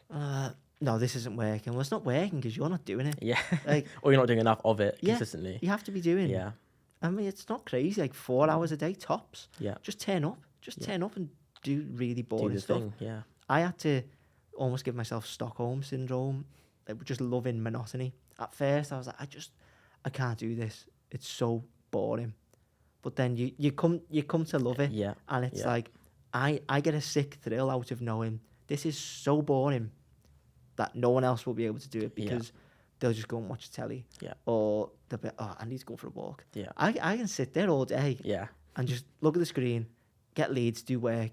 Speaker 2: no, this isn't working. Well, it's not working because you're not doing it.
Speaker 1: Yeah.
Speaker 2: Like,
Speaker 1: or you're not doing enough of it consistently.
Speaker 2: You have to be doing.
Speaker 1: Yeah.
Speaker 2: I mean, it's not crazy. Like 4 hours a day tops.
Speaker 1: Yeah.
Speaker 2: Just turn up. Just turn up and do really boring
Speaker 1: Do the
Speaker 2: stuff.
Speaker 1: thing. Yeah.
Speaker 2: I had to almost give myself Stockholm syndrome, like just loving monotony. At first, I was like, I can't do this. It's so boring. But then you come to love it.
Speaker 1: Yeah.
Speaker 2: And it's like, I get a sick thrill out of knowing this is so boring that no one else will be able to do it because they'll just go and watch telly.
Speaker 1: Yeah.
Speaker 2: Or they'll be, I need to go for a walk.
Speaker 1: Yeah.
Speaker 2: I can sit there all day.
Speaker 1: Yeah.
Speaker 2: And just look at the screen, get leads, do work,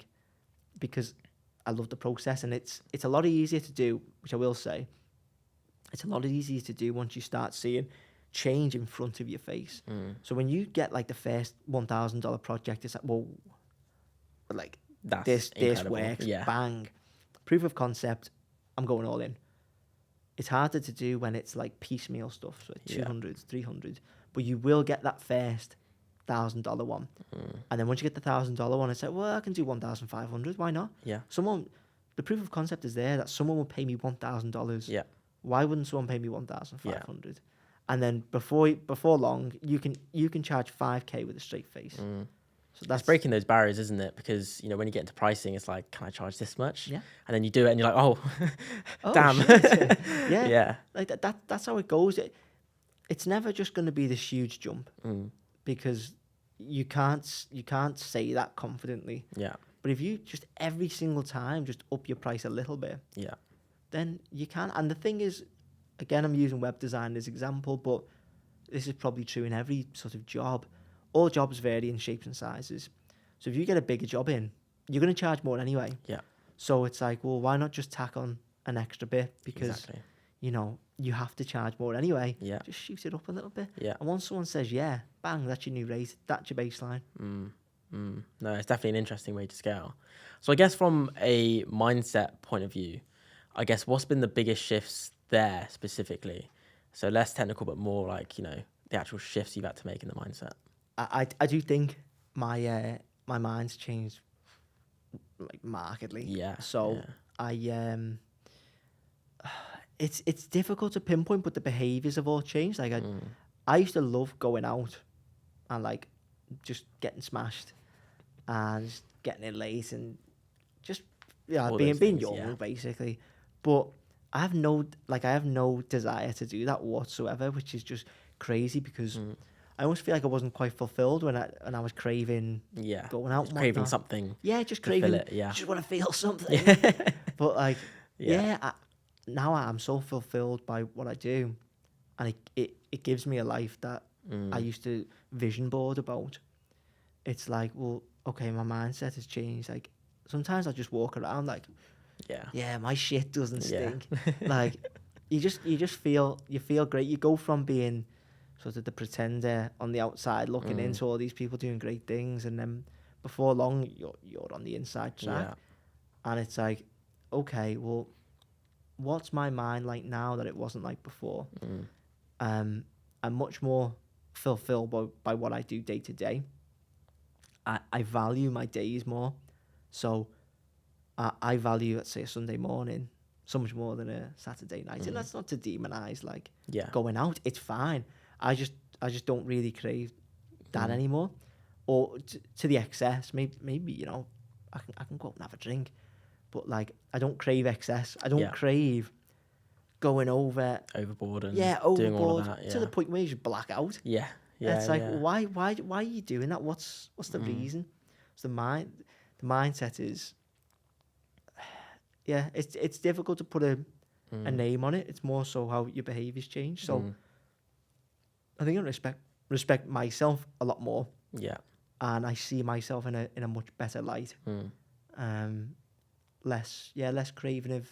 Speaker 2: because I love the process. And it's a lot easier to do, which I will say. It's a lot easier to do once you start seeing change in front of your face. So when you get like the first $1,000 project, it's like, whoa, like
Speaker 1: That's
Speaker 2: this works, bang. Proof of concept, I'm going all in. It's harder to do when it's like piecemeal stuff, so 200s, 300s, but you will get that first $1,000 one. And then once you get the $1,000 one, it's like, well, I can do 1,500, why not?
Speaker 1: Yeah.
Speaker 2: The proof of concept is there that someone will pay me $1,000.
Speaker 1: Yeah.
Speaker 2: Why wouldn't someone pay me 1,500? And then before long, you can charge 5k with a straight face. So that's
Speaker 1: breaking those barriers, isn't it? Because, you know, when you get into pricing, it's like, can I charge this much?
Speaker 2: Yeah.
Speaker 1: And then you do it and you're like, oh,
Speaker 2: oh
Speaker 1: damn.
Speaker 2: shit. Yeah.
Speaker 1: Yeah.
Speaker 2: Like that's how it goes. It's never just going to be this huge jump because you can't say that confidently.
Speaker 1: Yeah.
Speaker 2: But if you just every single time just up your price a little bit, then you can. And the thing is, again, I'm using web design as example, but this is probably true in every sort of job. All jobs vary in shapes and sizes. So if you get a bigger job in, you're going to charge more anyway.
Speaker 1: Yeah.
Speaker 2: So it's like, well, why not just tack on an extra bit? Because, you know, you have to charge more anyway.
Speaker 1: Yeah.
Speaker 2: Just shoot it up a little bit.
Speaker 1: Yeah.
Speaker 2: And once someone says, yeah, bang, that's your new rate. That's your baseline.
Speaker 1: No, it's definitely an interesting way to scale. So I guess from a mindset point of view, I guess what's been the biggest shifts there specifically? So less technical, but more like, you know, the actual shifts you've had to make in the mindset.
Speaker 2: I do think my mind's changed like markedly.
Speaker 1: Yeah.
Speaker 2: So it's difficult to pinpoint, but the behaviors have all changed. Like I used to love going out and like just getting smashed and just getting in late and just being young basically. But I have no desire to do that whatsoever, which is just crazy because I almost feel like I wasn't quite fulfilled when I was craving going out.
Speaker 1: Just craving something.
Speaker 2: Yeah, just craving it.
Speaker 1: Yeah.
Speaker 2: Just want to feel something. But like, now I'm so fulfilled by what I do, and it gives me a life that I used to vision board about. It's like, well, okay, my mindset has changed. Like sometimes I just walk around like, yeah, my shit doesn't stink. Like you just feel great. You go from being sort of the pretender on the outside looking into all these people doing great things, and then before long you're on the inside track. And it's like, okay, well, what's my mind like now that it wasn't like before? I'm much more fulfilled by what I do day to day. I value my days more. So I value, let's say, a Sunday morning so much more than a Saturday night. And that's not to demonize like going out. It's fine. I just don't really crave that anymore, or to the excess. Maybe you know, I can go out and have a drink, but like I don't crave excess. I don't crave going
Speaker 1: overboard and
Speaker 2: overboard
Speaker 1: doing all of that,
Speaker 2: to the point where you just black out. It's like why are you doing that? What's the reason? So the mindset is it's difficult to put a name on it. It's more so how your behaviors change. So I think I respect myself a lot more. And I see myself in a much better light. Less craving of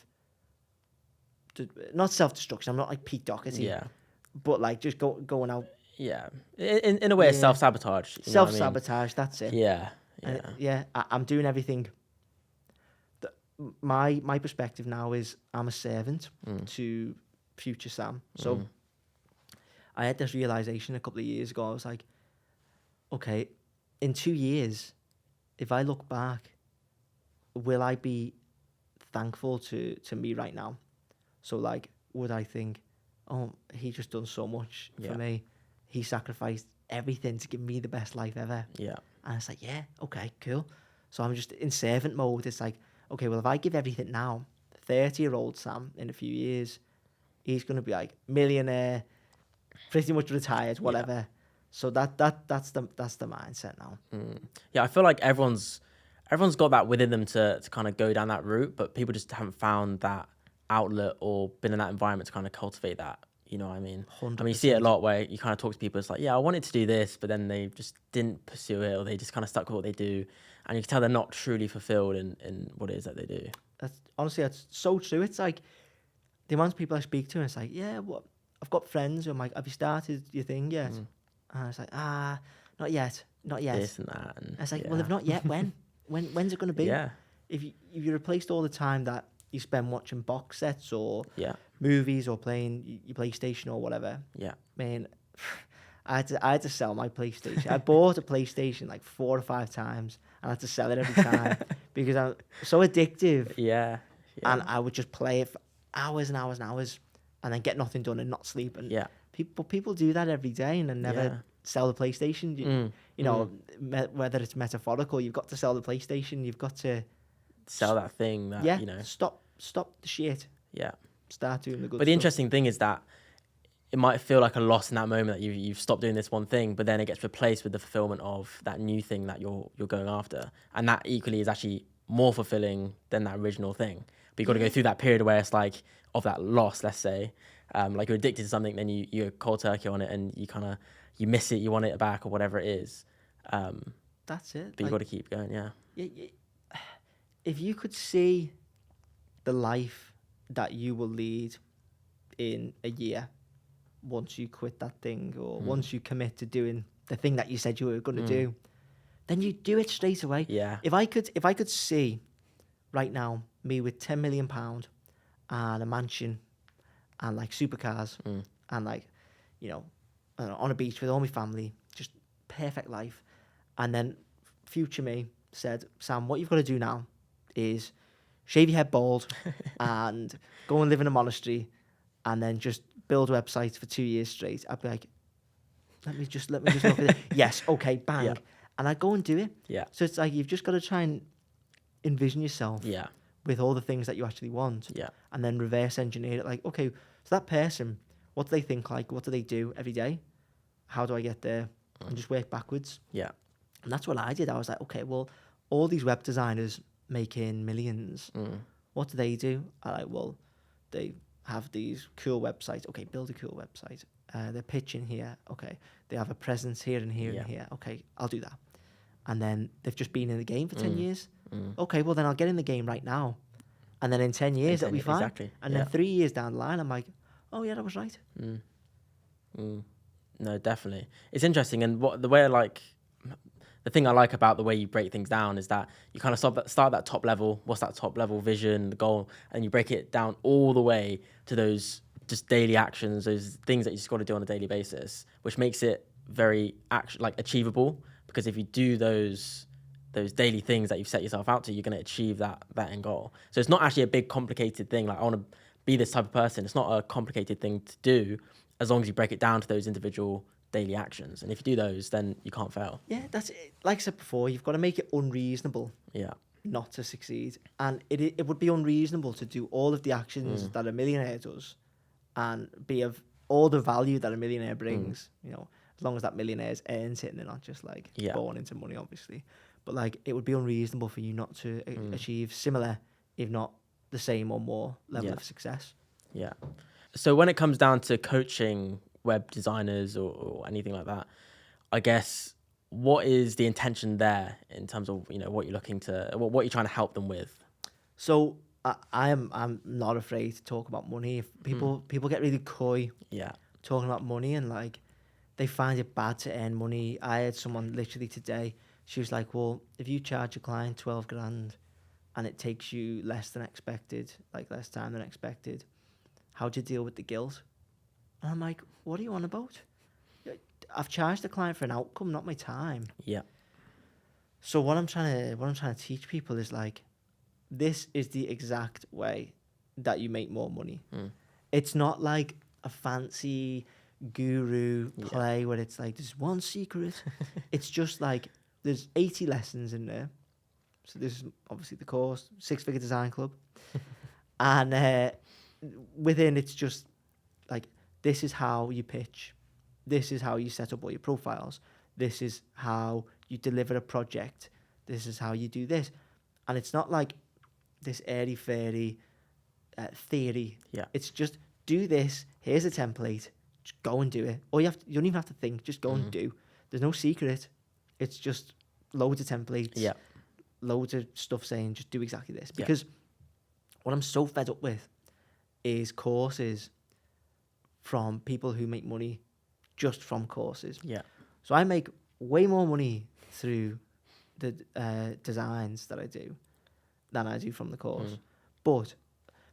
Speaker 2: not self-destruction. I'm not like Pete Doherty. But like just going out.
Speaker 1: In a way, it's self-sabotage.
Speaker 2: Self-sabotage, that's it. I'm doing everything. My perspective now is I'm a servant to future Sam. So I had this realization a couple of years ago. I was like, okay, in 2 years, if I look back, will I be thankful to me right now? So like, would I think, oh, he just done so much for me. He sacrificed everything to give me the best life ever. And it's like, yeah, okay, cool. So I'm just in servant mode. It's like, okay, well, if I give everything now, 30-year-old Sam in a few years, he's going to be like millionaire, pretty much retired, whatever. So that's the mindset now.
Speaker 1: I feel like everyone's got that within them to kind of go down that route, but people just haven't found that outlet or been in that environment to kind of cultivate that. You know what I mean?
Speaker 2: 100%.
Speaker 1: I mean, you see it a lot where you kind of talk to people. It's like, yeah, I wanted to do this, but then they just didn't pursue it, or they just kind of stuck with what they do, and you can tell they're not truly fulfilled in what it is that they do.
Speaker 2: That's so true. It's like the amount of people I speak to, and it's like, yeah, what? I've got friends who I'm like, have you started your thing yet? And it's like, not yet.
Speaker 1: This and that. And
Speaker 2: it's like, well, if not yet, when? When's it going to be? If you replaced all the time that you spend watching box sets or movies or playing your PlayStation or whatever. Man, I had to sell my PlayStation. I bought a PlayStation like 4 or 5 times, and I had to sell it every time because I'm so addictive. And I would just play it for hours and hours and hours, and then get nothing done and not sleep. And people do that every day and then never sell the PlayStation. You know, whether it's metaphorical, you've got to sell the PlayStation. You've got to
Speaker 1: sell that thing. That you know,
Speaker 2: stop the shit. Start doing the good.
Speaker 1: But the
Speaker 2: stuff.
Speaker 1: interesting thing is that it might feel like a loss in that moment that you've stopped doing this one thing, but then it gets replaced with the fulfillment of that new thing that you're going after, and that equally is actually more fulfilling than that original thing. But you've got to go through that period where it's like of that loss, let's say, like you're addicted to something, then you go cold turkey on it, and you miss it, you want it back or whatever it is.
Speaker 2: That's it.
Speaker 1: But you've got to keep going.
Speaker 2: If you could see the life that you will lead in a year once you quit that thing, or once you commit to doing the thing that you said you were going to do, then you do it straight away. If I could see right now me with £10 million and a mansion and like supercars and like, you know, on a beach with all my family, just perfect life, and then future me said, Sam, what you've got to do now is shave your head bald and go and live in a monastery and then just build websites for 2 years straight, I'd be like, let me just look at it. Yes, okay, bang. And I'd go and do it. So it's like you've just got to try and envision yourself with all the things that you actually want, and then reverse engineer it. Like, okay, so that person, what do they think like? What do they do every day? How do I get there? And just work backwards. And that's what I did. I was like, okay, well, all these web designers making millions, what do? I like, well, They have these cool websites. Okay, build a cool website. They're pitching here. Okay, they have a presence here and here and here. Okay, I'll do that. And then they've just been in the game for 10 years. Okay, well then I'll get in the game right now. And then in 10 years, that'll be fine.
Speaker 1: Exactly.
Speaker 2: And then 3 years down the line, I'm like, oh yeah, that was right.
Speaker 1: No, definitely. It's interesting. And the thing I like about the way you break things down is that you kind of start that top level. What's that top level vision, the goal? And you break it down all the way to those just daily actions, those things that you just got to do on a daily basis, which makes it very achievable. Because if you do those daily things that you've set yourself out to, you're going to achieve that end goal. So it's not actually a big complicated thing. Like, I want to be this type of person. It's not a complicated thing to do as long as you break it down to those individual daily actions. And if you do those, then you can't fail.
Speaker 2: Yeah, that's it. Like I said before, you've got to make it unreasonable not to succeed. And it would be unreasonable to do all of the actions that a millionaire does and be of all the value that a millionaire brings, as long as that millionaire's earns it and they're not just like born into money, obviously. But like, it would be unreasonable for you not to achieve similar, if not the same or more level of success.
Speaker 1: Yeah. So when it comes down to coaching web designers or anything like that, I guess, what is the intention there in terms of, what you're looking to, what you're trying to help them with?
Speaker 2: So I'm not afraid to talk about money. If people get really coy talking about money, and like, they find it bad to earn money. I had someone literally today, she was like, well, if you charge a client 12 grand and it takes you less than expected, like less time than expected, how do you deal with the guilt? And I'm like, what are you on about? I've charged the client for an outcome, not my time.
Speaker 1: Yeah.
Speaker 2: So what I'm trying to teach people is like, this is the exact way that you make more money. It's not like a fancy guru play where it's like, there's one secret. It's just like, there's 80 lessons in there. So this is obviously the course, 6-figure design club. And within, it's just like, this is how you pitch. This is how you set up all your profiles. This is how you deliver a project. This is how you do this. And it's not like this airy-fairy theory.
Speaker 1: Yeah.
Speaker 2: It's just, do this. Here's a template. Just go and do it. Or you don't even have to think. Just go and do. There's no secret. It's just loads of templates.
Speaker 1: Yeah.
Speaker 2: Loads of stuff saying, just do exactly this. Because what I'm so fed up with is courses from people who make money just from courses. Yeah. So I make way more money through the designs that I do than I do from the course. But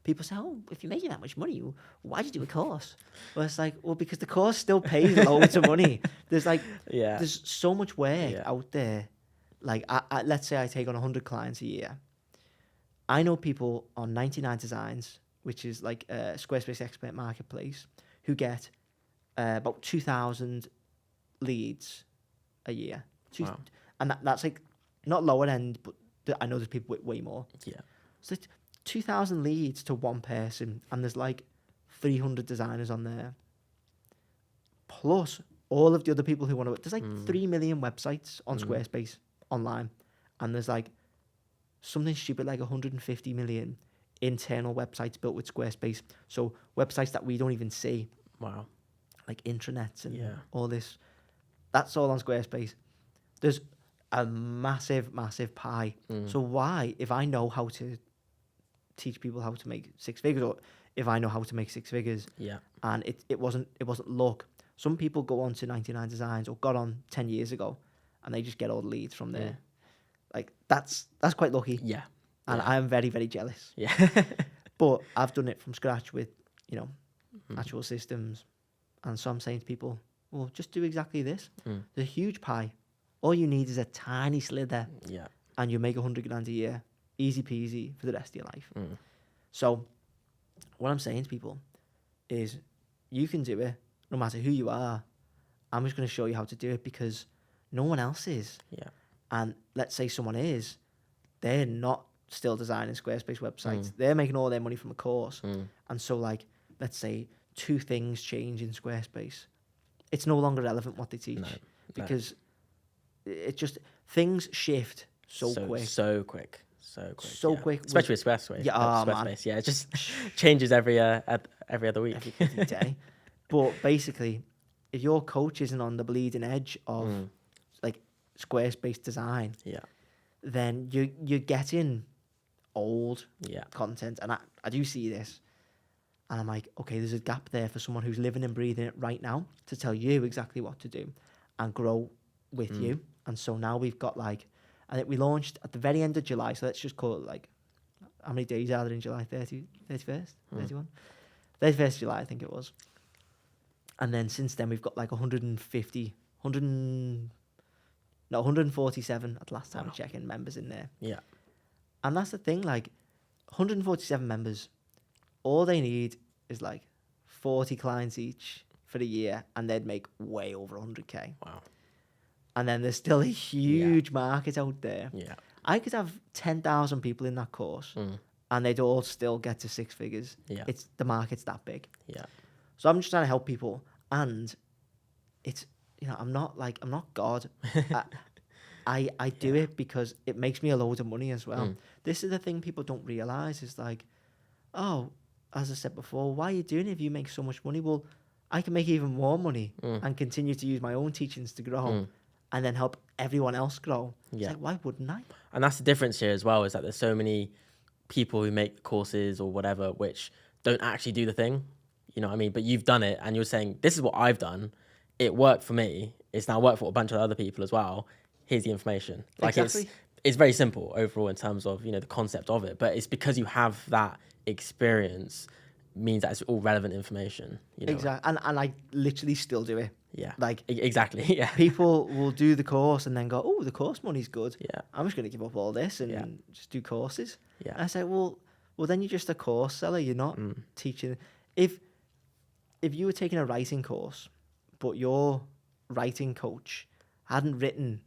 Speaker 2: people say, oh, if you're making that much money, why'd you do a course? Well, it's like, well, because the course still pays loads of money. There's like, there's so much work out there. Like, I let's say I take on 100 clients a year. I know people on 99 Designs, which is like a Squarespace expert marketplace, who get about 2,000 leads a year.
Speaker 1: Wow.
Speaker 2: And that's like, not lower end, but I know there's people with way more. Yeah. So 2,000 leads to one person, and there's like 300 designers on there. Plus all of the other people who want to, there's like 3 million websites on Squarespace online. And there's like something stupid like 150 million internal websites built with Squarespace. So websites that we don't even see.
Speaker 1: Wow.
Speaker 2: Like intranets and all this. That's all on Squarespace. There's a massive, massive pie. So why, if I know how to teach people how to make 6 figures, or if I know how to make 6 figures, and it wasn't luck. Some people go on to 99 Designs, or got on 10 years ago, and they just get all the leads from there. Like, that's quite lucky. Yeah. And I'm very, very jealous. Yeah. But I've done it from scratch with, actual systems. And so I'm saying to people, well, just do exactly this. There's a huge pie. All you need is a tiny slither. Yeah. And you make 100 grand a year. Easy peasy for the rest of your life. So what I'm saying to people is, you can do it no matter who you are. I'm just going to show you how to do it because no one else is. Yeah. And let's say someone is, they're not still designing Squarespace websites. They're making all their money from a course. And so, like, let's say 2 things change in Squarespace. It's no longer relevant what they teach because it just, things shift so quick.
Speaker 1: So quick.
Speaker 2: So
Speaker 1: yeah.
Speaker 2: quick.
Speaker 1: Especially with Squarespace.
Speaker 2: Yeah, oh, man.
Speaker 1: Squarespace. Yeah, it just changes every other week.
Speaker 2: Every bloody day. But basically, if your coach isn't on the bleeding edge of like Squarespace design,
Speaker 1: Yeah.
Speaker 2: then you're getting old
Speaker 1: Yeah.
Speaker 2: content. And I do see this. And I'm like, okay, there's a gap there for someone who's living and breathing it right now to tell you exactly what to do and grow with you. And so now we've got like, I think we launched at the very end of July. So let's just call it like, how many days are there in July? 30, 31st? 31? 31st July, I think it was. And then since then, we've got like 147 at the last time we checked in members in there.
Speaker 1: Yeah.
Speaker 2: And that's the thing, like 147 members, all they need is like 40 clients each for the year and they'd make way over 100K.
Speaker 1: Wow.
Speaker 2: And then there's still a huge market out there.
Speaker 1: Yeah.
Speaker 2: I could have 10,000 people in that course and they'd all still get to six figures.
Speaker 1: Yeah.
Speaker 2: The market's that big.
Speaker 1: Yeah.
Speaker 2: So I'm just trying to help people. And it's, I'm not God. I do it because it makes me a load of money as well. This is the thing people don't realize is like, oh, as I said before, why are you doing it if you make so much money? Well, I can make even more money and continue to use my own teachings to grow and then help everyone else grow.
Speaker 1: Yeah.
Speaker 2: It's like, why wouldn't I?
Speaker 1: And that's the difference here as well, is that there's so many people who make courses or whatever which don't actually do the thing. You know what I mean? But you've done it and you're saying, this is what I've done. It worked for me. It's now worked for a bunch of other people as well. Here's the information. Like
Speaker 2: Exactly.
Speaker 1: it's very simple overall in terms of, the concept of it. But it's because you have that experience means that it's all relevant information.
Speaker 2: Exactly. And I literally still do it.
Speaker 1: Yeah.
Speaker 2: Like
Speaker 1: exactly. Yeah.
Speaker 2: people will do the course and then go, oh, the course money's good.
Speaker 1: Yeah.
Speaker 2: I'm just going to give up all this and just do courses.
Speaker 1: Yeah.
Speaker 2: And I say, well, then you're just a course seller. You're not teaching. If you were taking a writing course, but your writing coach hadn't written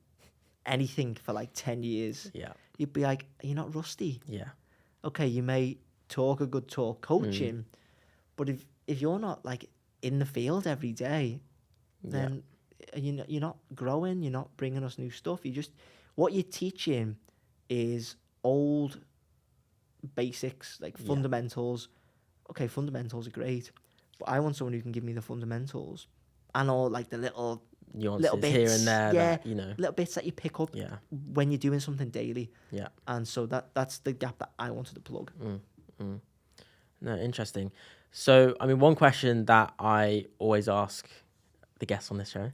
Speaker 2: anything for like 10 years, you'd be like, you're not rusty.
Speaker 1: Yeah.
Speaker 2: Okay, you may talk a good talk coaching, but if you're not like in the field every day, then you're not growing, you're not bringing us new stuff. What you're teaching is old basics, like fundamentals. Okay, fundamentals are great, but I want someone who can give me the fundamentals and all like the little
Speaker 1: Nuances
Speaker 2: bits
Speaker 1: here and there that,
Speaker 2: little bits that you pick up
Speaker 1: Yeah.
Speaker 2: when you're doing something daily.
Speaker 1: Yeah.
Speaker 2: And so that's the gap that I wanted to plug.
Speaker 1: No, interesting. So, I mean, one question that I always ask the guests on this show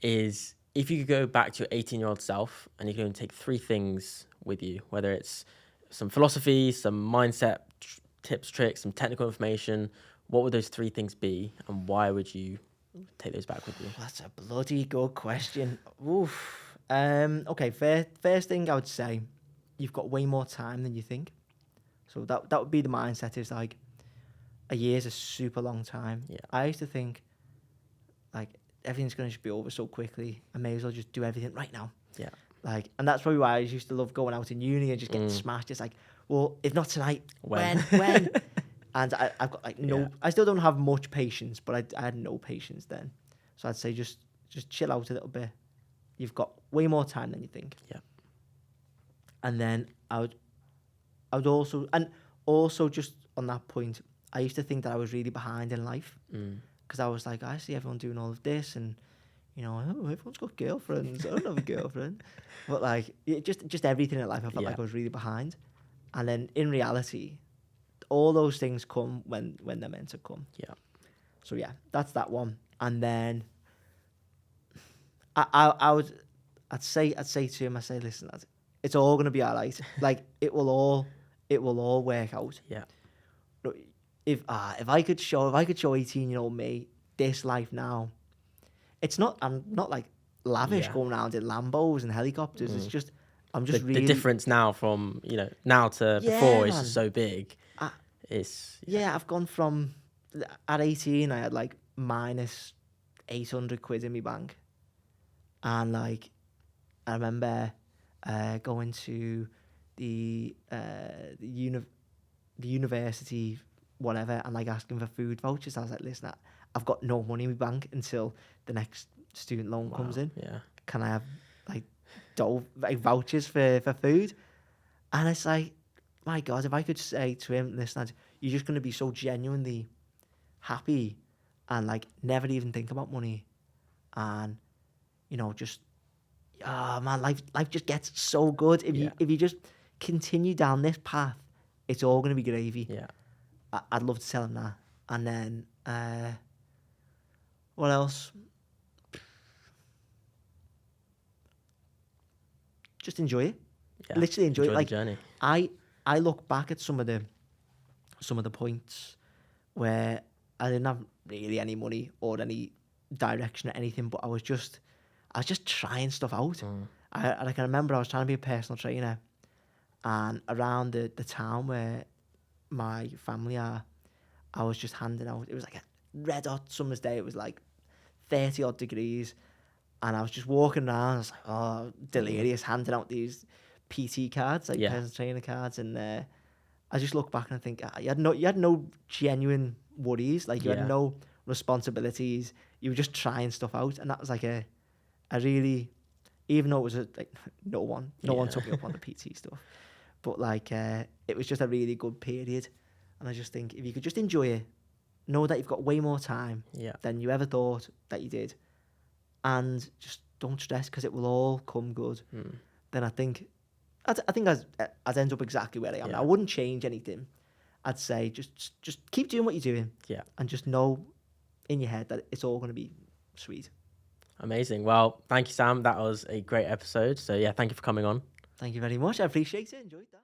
Speaker 1: is, if you could go back to your 18-year-old self and you could only take three things with you, whether it's some philosophy, some mindset tips, tricks, some technical information, what would those three things be and why would you take those back with you?
Speaker 2: That's a bloody good question. Oof. Okay, first thing I would say, you've got way more time than you think. So that would be the mindset, is like, a year's a super long time.
Speaker 1: Yeah.
Speaker 2: I used to think, like, everything's going to just be over so quickly. I may as well just do everything right now.
Speaker 1: Yeah.
Speaker 2: Like, and that's probably why I used to love going out in uni and just getting smashed. It's like, well, if not tonight, when? And I've got like I still don't have much patience, but I had no patience then. So I'd say just chill out a little bit. You've got way more time than you think.
Speaker 1: Yeah.
Speaker 2: And then I would also just on that point, I used to think that I was really behind in life because I was like, I see everyone doing all of this and, oh, everyone's got girlfriends. I don't have a girlfriend. But like, just everything in life, I felt like I was really behind. And then in reality, all those things come when they're meant to come.
Speaker 1: Yeah.
Speaker 2: So yeah, that's that one. And then I'd say to him, listen, lad, it's all gonna be all right. Like it will all work out.
Speaker 1: Yeah.
Speaker 2: If I could show 18-year-old me this life now, I'm not like lavish going around in Lambos and helicopters. It's just I'm just really
Speaker 1: the difference now from now to before is just so big.
Speaker 2: I've gone from at 18 I had like minus 800 quid in my bank, and like I remember going to the university whatever and like asking for food vouchers. I was like, listen, I've got no money in my bank until the next student loan comes in.
Speaker 1: Yeah.
Speaker 2: Can I have like vouchers for food? And it's like, my God, if I could say to him, listen, lad, you're just going to be so genuinely happy and like never even think about money. And, you know, just, oh man, life just gets so good. If
Speaker 1: Yeah.
Speaker 2: you just continue down this path, it's all going to be gravy.
Speaker 1: Yeah.
Speaker 2: I'd love to tell him that. And then, what else? Just enjoy it.
Speaker 1: Yeah.
Speaker 2: Literally enjoy it.
Speaker 1: the
Speaker 2: Like
Speaker 1: journey.
Speaker 2: I look back at some of the points where I didn't have really any money or any direction or anything, but I was just trying stuff out. I can remember I was trying to be a personal trainer, and around the town where my family are, I was just handing out. It was like a red hot summer's day. It was like 30 odd degrees, and I was just walking around. I was like, oh, delirious, handing out these PT cards, like
Speaker 1: Yeah.
Speaker 2: personal trainer cards, and I just look back and I think you had no genuine worries, like you
Speaker 1: Yeah.
Speaker 2: had no responsibilities. You were just trying stuff out, and that was like a really, even though it was like no one took me up on the PT stuff, but like it was just a really good period, and I just think if you could just enjoy it, know that you've got way more time
Speaker 1: Yeah.
Speaker 2: than you ever thought that you did, and just don't stress because it will all come good. Then I think I'd end up exactly where I am.
Speaker 1: Yeah.
Speaker 2: I wouldn't change anything. I'd say just keep doing what you're doing.
Speaker 1: Yeah.
Speaker 2: And just know in your head that it's all going to be sweet.
Speaker 1: Amazing. Well, thank you, Sam. That was a great episode. So yeah, thank you for coming on.
Speaker 2: Thank you very much. I appreciate it. Enjoyed that.